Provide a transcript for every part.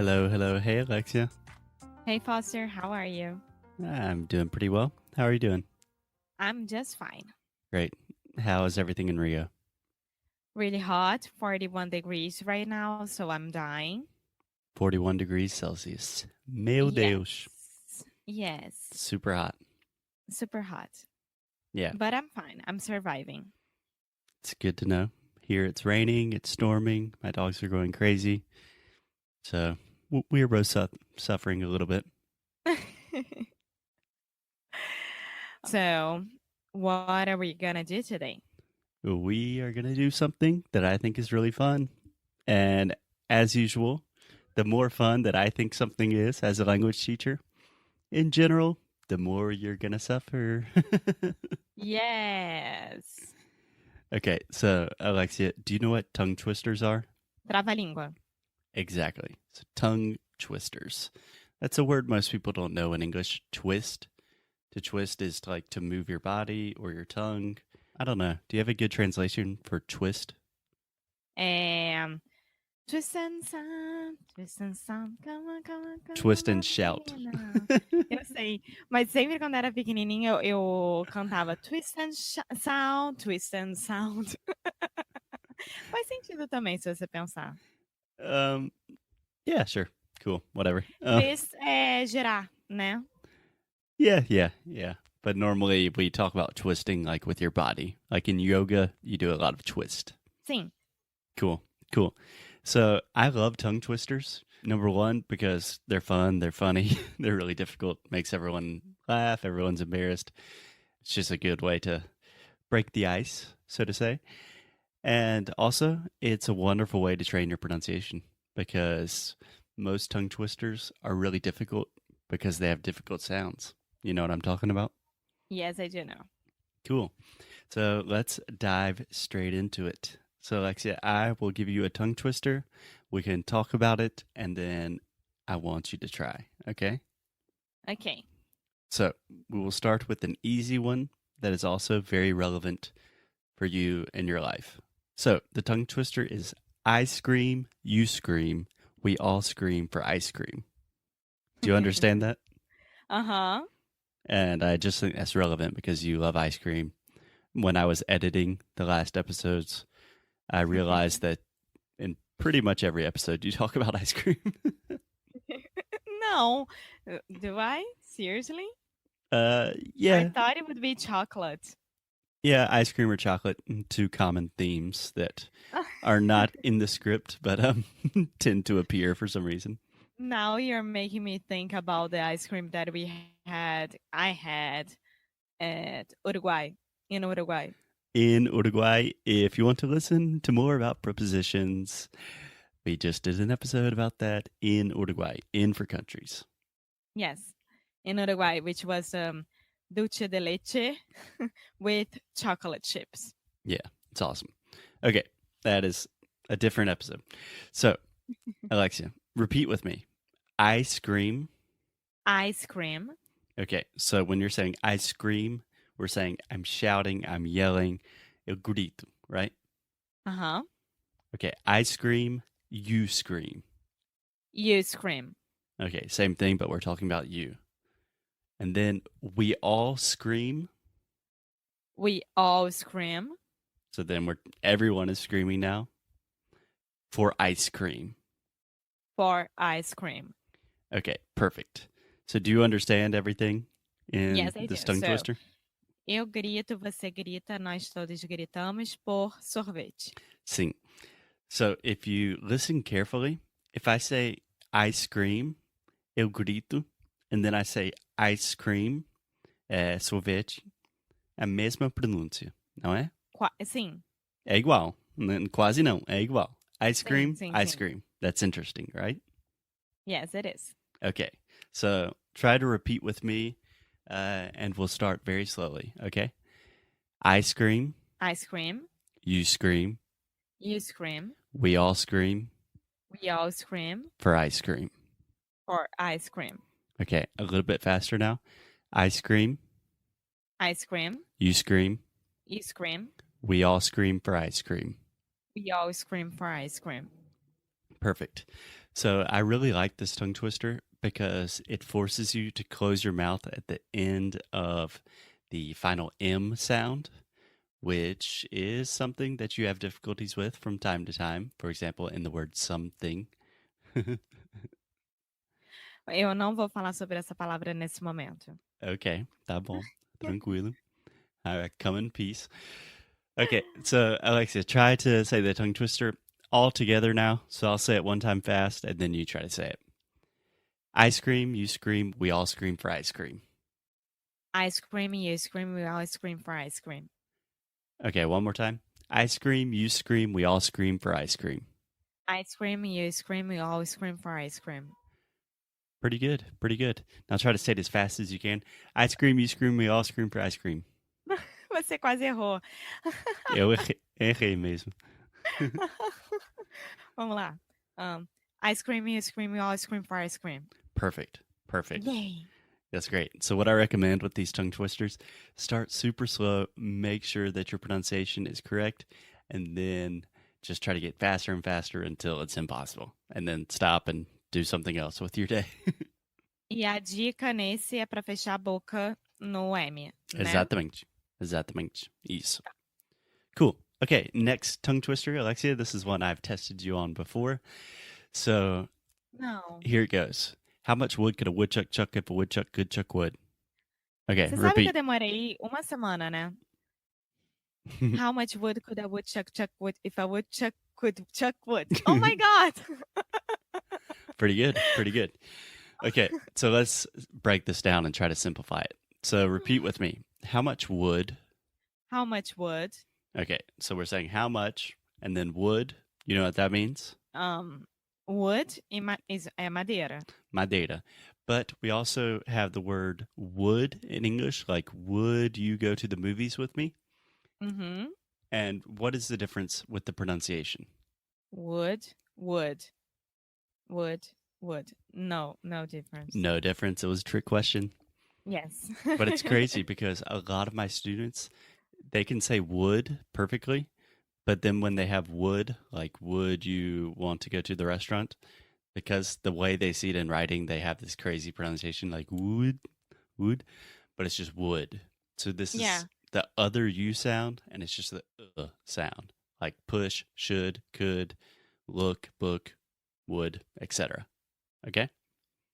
Hello, hello. Hey, Alexia. Hey Foster, how are you? I'm doing pretty well. How are you doing? I'm just fine. Great. How is everything in Rio? Really hot, 41 degrees right now, so I'm dying. 41 degrees Celsius. Meu Deus. Yes. Super hot. Super hot. Yeah, But I'm fine. I'm surviving. it's good to know. Here it's raining, it's storming, my dogs are going crazy. So we are both suffering a little bit. So, what are we gonna do today? We are going to do something that I think is really fun. And as usual, the more fun that I think something is as a language teacher, in general, the more you're going to suffer. Yes. Okay, so Alexia, do you know what tongue twisters are? Trava-língua. Exactly. So tongue twisters. That's a word most people don't know in English. Twist. To twist is to move your body or your tongue. I don't know. Do you have a good translation for twist? Twist and sound, come Twist on, and shout. menina. Eu sei, mas sempre quando era pequenininha eu cantava twist and sound, twist and sound. Faz sentido também, se você pensar. um, yeah, sure. Cool. Whatever. Twist é girar, né? Yeah. But normally we talk about twisting like with your body. Like in yoga, you do a lot of twist. Sim. Cool. So I love tongue twisters. Number one, because they're fun, they're funny, they're really difficult, makes everyone laugh, everyone's embarrassed. It's just a good way to break the ice, so to say. And also, it's a wonderful way to train your pronunciation because most tongue twisters are really difficult because they have difficult sounds. You know what I'm talking about? Yes, I do know. Cool. So let's dive straight into it. So, Alexia, I will give you a tongue twister. We can talk about it, and then I want you to try. Okay? Okay. So, we will start with an easy one that is also very relevant for you in your life. So, the tongue twister is I scream, you scream, we all scream for ice cream. Do you understand that? Uh-huh. And I just think that's relevant because you love ice cream. When I was editing the last episodes, I realized that in pretty much every episode you talk about ice cream. No. Do I? Seriously? Yeah. I thought it would be chocolate. Yeah, ice cream or chocolate, two common themes that are not in the script but tend to appear for some reason. Now you're making me think about the ice cream that I had at Uruguay, in Uruguay. In Uruguay, if you want to listen to more about prepositions, we just did an episode about that in Uruguay, in for countries. Yes, in Uruguay, which was dulce de leche with chocolate chips. Yeah, it's awesome. Okay, that is a different episode. So, Alexia, repeat with me. Ice cream. Ice cream. Okay, so when you're saying ice cream, we're saying I'm shouting, I'm yelling, eu grito, right? Uh-huh. Okay, I scream, you scream. You scream. Okay, same thing, but we're talking about you. And then we all scream. We all scream. So then everyone is screaming now for ice cream. For ice cream. Okay, perfect. So do you understand everything in Yes, I this do. tongue twister? Eu grito, você grita, nós todos gritamos por sorvete. Sim. So if you listen carefully, if I say ice cream, eu grito, and then I say ice cream, sorvete, é a mesma pronúncia, não é? Sim. É igual. Quase não, é igual. Ice cream, Sim. ice cream. That's interesting, right? Yes, it is. Okay, so try to repeat with me, and we'll start very slowly, okay? I scream. Ice cream. You scream. You scream. We all scream. We all scream. For ice cream. For ice cream. Okay, a little bit faster now. I scream. I scream. You scream. You scream. We all scream for ice cream. We all scream for ice cream. Perfect. So I really like this tongue twister because it forces you to close your mouth at the end of the final M sound, which is something that you have difficulties with from time to time. For example, in the word something. Eu não vou falar sobre essa palavra nesse momento. Okay, tá bom. Tranquilo. All right, come in peace. Okay, so Alexia, try to say the tongue twister all together now. So I'll say it one time fast, and then you try to say it. Ice cream, you scream, we all scream for ice cream. Ice cream, you scream, we all scream for ice cream. Okay, one more time. Ice cream, you scream, we all scream for ice cream. Ice cream, you scream, we all scream for ice cream. Pretty good, pretty good. Now try to say it as fast as you can. Ice cream, you scream, we all scream for ice cream. Você quase errou. Eu errei mesmo. Vamos lá. Ice cream, you scream, we all scream for ice cream. Perfect, perfect. Yay. That's great. So what I recommend with these tongue twisters, start super slow, make sure that your pronunciation is correct, and then just try to get faster and faster until it's impossible. And then stop and do something else with your day. E a dica nesse é para fechar a boca no M, né? Exatamente. Exatamente. Isso. Cool. Okay, next tongue twister, Alexia. This is one I've tested you on before. So Não. here it goes. How much wood could a woodchuck chuck if a woodchuck could chuck wood? Okay, Você sabe que eu repeat. demorei uma semana, né? How much wood could a woodchuck chuck wood if a woodchuck could chuck wood? Oh my God! Pretty good. Pretty good. Okay, so let's break this down and try to simplify it. So repeat with me. How much wood? How much wood? Okay, so we're saying how much and then wood. You know what that means? Wood is madeira. Madeira. But we also have the word would in English, like would you go to the movies with me? Mm-hmm. And what is the difference with the pronunciation? Wood. No difference. No difference. It was a trick question. Yes. But it's crazy because a lot of my students, they can say would perfectly, but then when they have would, like would you want to go to the restaurant? Because the way they see it in writing, they have this crazy pronunciation like would, but it's just would. So this is the other U sound, and it's just the sound, like push, should, could, look, book, would, etc. Okay?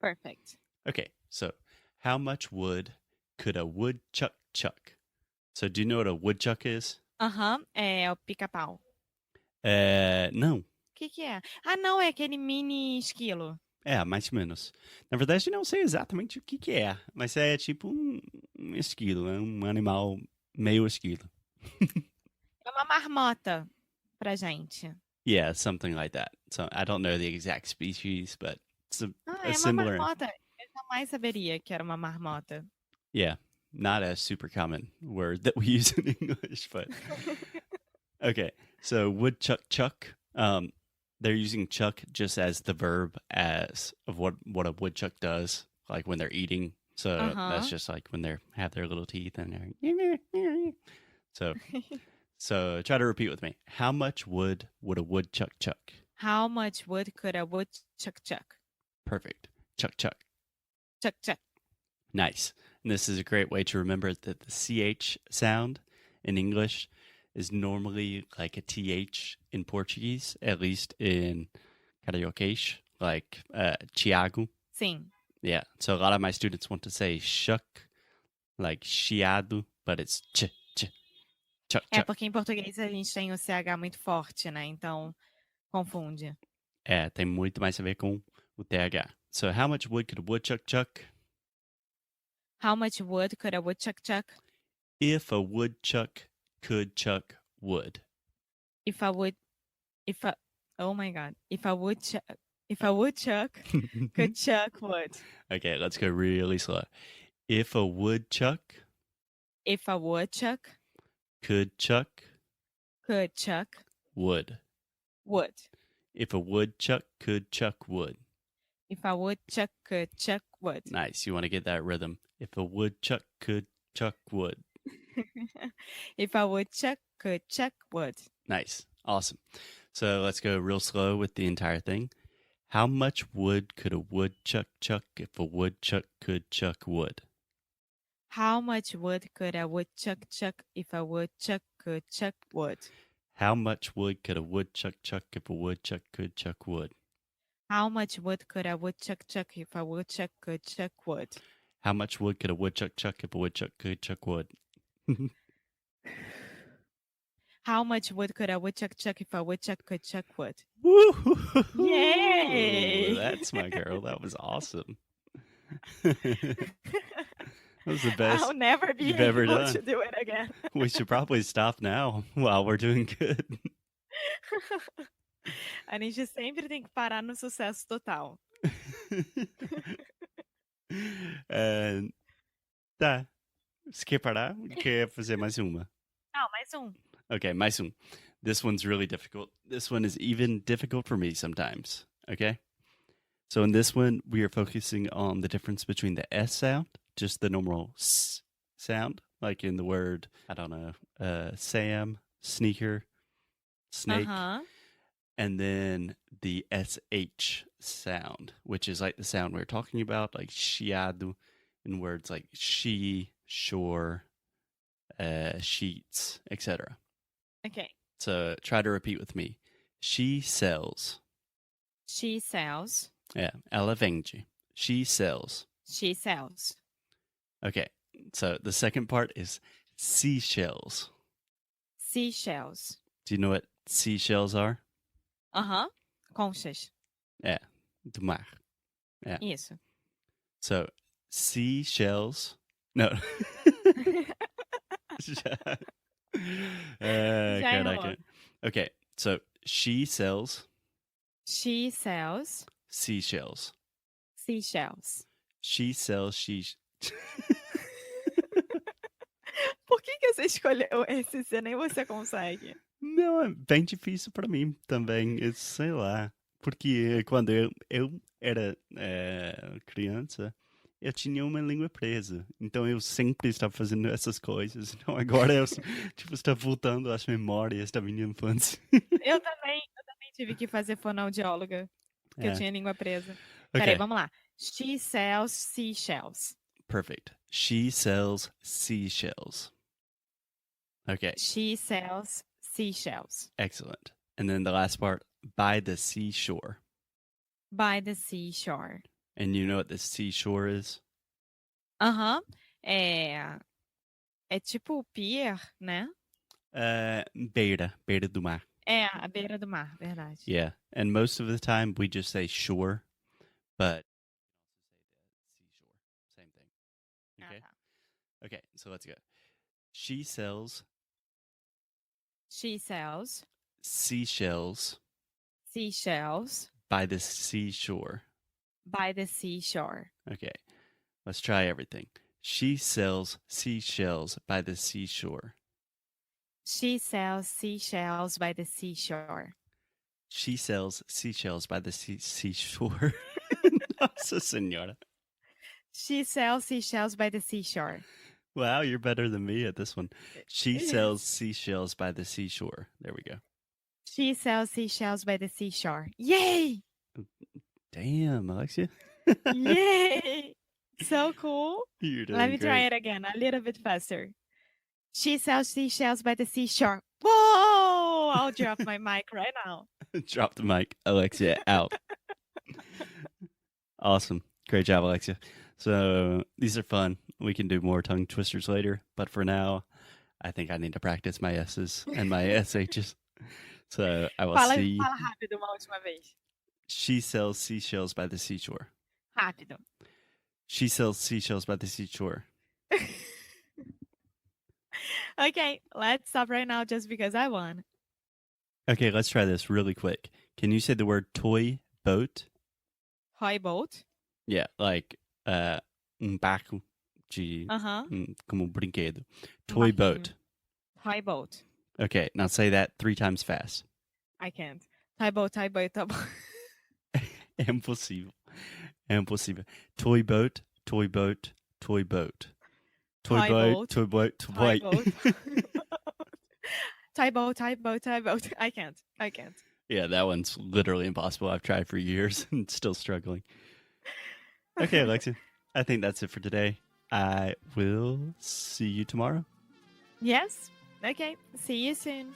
Perfect. Okay, so how much wood could a woodchuck chuck? So do you know what a woodchuck is? É o pica-pau. Não. O que é? Ah, não, é aquele mini esquilo. É, mais ou menos. Na verdade, não sei exatamente o que é, mas é tipo um esquilo, é um animal meio esquilo. É uma marmota pra gente. Yeah, something like that. So I don't know the exact species, but it's a É similar. uma marmota. Eu jamais saberia que era uma marmota. Yeah, not a super common word that we use in English, but okay. So woodchuck chuck. They're using chuck just as the verb as of what a woodchuck does, like when they're eating. So that's just like when they have their little teeth and they're so try to repeat with me. How much wood would a woodchuck chuck? How much wood could a woodchuck chuck? Perfect. Chuck chuck. Chuck chuck. Nice. And this is a great way to remember that the CH sound in English is normally like a TH in Portuguese, at least in Carioquês, like Tiago. Sim. Yeah. So a lot of my students want to say shuck, like chiado, but it's ch. Chuck, É, chuck. porque em português a gente tem o CH muito forte, né? Então, confunde. É, tem muito mais a ver com o TH. So how much wood could a woodchuck chuck? How much wood could a woodchuck chuck? If a woodchuck could chuck wood. Oh my God. If a woodchuck could chuck wood. Okay, let's go really slow. If a woodchuck could chuck wood. If a woodchuck could chuck wood. If a woodchuck could chuck wood. Nice. You want to get that rhythm. If a woodchuck could chuck wood. If a woodchuck could chuck wood. Nice. Awesome. So let's go real slow with the entire thing. How much wood could a woodchuck chuck if a woodchuck could chuck wood? How much wood could a woodchuck chuck if a woodchuck could chuck wood? How much wood could a woodchuck chuck if a woodchuck could chuck wood? How much wood could a woodchuck chuck if a woodchuck could chuck wood? How much wood could a woodchuck chuck if a woodchuck could chuck wood? How much wood could a woodchuck chuck if a woodchuck could chuck wood? Woo! Yay! That's my girl. That was awesome. That was the best I'll never be you've ever able done. to do it again. We should probably stop now while we're doing good. A gente sempre tem que parar no sucesso total. Tá. Você quer parar? Quer fazer mais uma? Não, mais um. Okay, mais um. This one's really difficult. This one is even difficult for me sometimes. Okay? So in this one, we are focusing on the difference between the S sound, just the normal S sound, like in the word, I don't know, Sam, sneaker, snake, and then the SH sound, which is like the sound we were talking about, like chiado, in words like she, shore, sheets, etc. Okay. So try to repeat with me. She sells. She sells. Yeah, ela vende. She sells. She sells. Okay, so the second part is seashells. Seashells. Do you know what seashells are? Conchas. Yeah, do mar. Yeah. Isso. So seashells. No. enrolou. Okay, so she sells She sells seashells. seashells. She sells Por que você escolheu esse se nem você consegue? Não, é bem difícil para mim também. Sei lá. Porque quando eu era criança, eu tinha uma língua presa. Então eu sempre estava fazendo essas coisas. Então agora eu estou voltando às memórias da minha infância. Eu também tive que fazer fonoaudióloga, porque eu tinha língua presa. Okay. Peraí, vamos lá. She sells seashells. Perfect. She sells seashells. Okay. She sells seashells. Excellent. And then the last part, by the seashore. By the seashore. And you know what the seashore is? É tipo pier, né? Beira do mar. É, a beira do mar, verdade. Yeah. And most of the time we just say shore, but seashore. Same thing. Okay. Okay, so let's go. She sells seashells by the seashore. By the seashore. Okay, let's try everything. She sells seashells by the seashore. She sells seashells by the seashore. She sells seashells by the seashore. Nossa Senhora. She sells seashells by the seashore. Wow, you're better than me at this one. She sells seashells by the seashore. There we go. She sells seashells by the seashore. Yay! Damn, Alexia. Yay! So cool. You're doing Let me try great. it again, a little bit faster. She sells seashells by the seashore. Whoa! I'll drop my mic right now. Drop the mic. Alexia out. Awesome. Great job, Alexia. So these are fun. We can do more tongue twisters later. But for now, I think I need to practice my S's and my SHs. So I will see. Fala rápido uma última vez. She sells seashells by the seashore. Rápido. She sells seashells by the seashore. Okay, let's stop right now just because I won. Okay, let's try this really quick. Can you say the word toy boat? Toy boat. Yeah, like barco de Uh-huh. como brinquedo. Toy boat. Toy boat. Okay, now say that 3 times fast. I can't. Toy boat, toy boat, toy boat. É impossível. É impossível. Toy boat, toy boat, toy boat. Toy boat, toy boat, toy boat. Toy boat, toy boat, toy boat. I can't. Yeah, that one's literally impossible. I've tried for years and still struggling. Okay, Alexia, I think that's it for today. I will see you tomorrow. Yes. Okay. See you soon.